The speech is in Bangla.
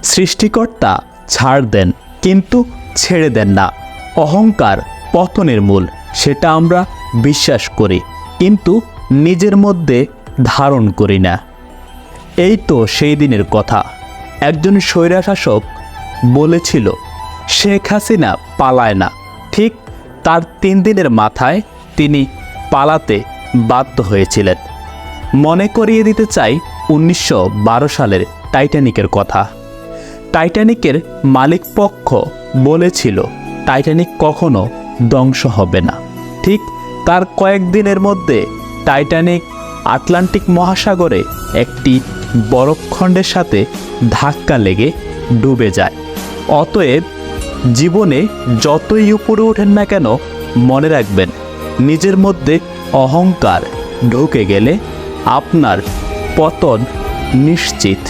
সৃষ্টিকর্তা ছাড় দেন কিন্তু ছেড়ে দেন না। অহংকার পতনের মূল, সেটা আমরা বিশ্বাস করি কিন্তু নিজের মধ্যে ধারণ করি না। এই তো সেই দিনের কথা। একজন স্বৈরশাসক বলেছিল শেখ হাসিনা পালায় না। ঠিক তার 3 দিনের মাথায় তিনি পালাতে বাধ্য হয়েছিলেন। মনে করিয়ে দিতে চাই 1912 সালের টাইটানিকের কথা। টাইটানিকের মালিকপক্ষ বলেছিল টাইটানিক কখনো ধ্বংস হবে না। ঠিক তার কয়েকদিনের মধ্যে টাইটানিক আটলান্টিক মহাসাগরে একটি বরফখণ্ডের সাথে ধাক্কা লেগে ডুবে যায়। অতএব জীবনে যতই উপরে ওঠেন না কেন, মনে রাখবেন নিজের মধ্যে অহংকার ঢুকে গেলে আপনার পতন নিশ্চিত।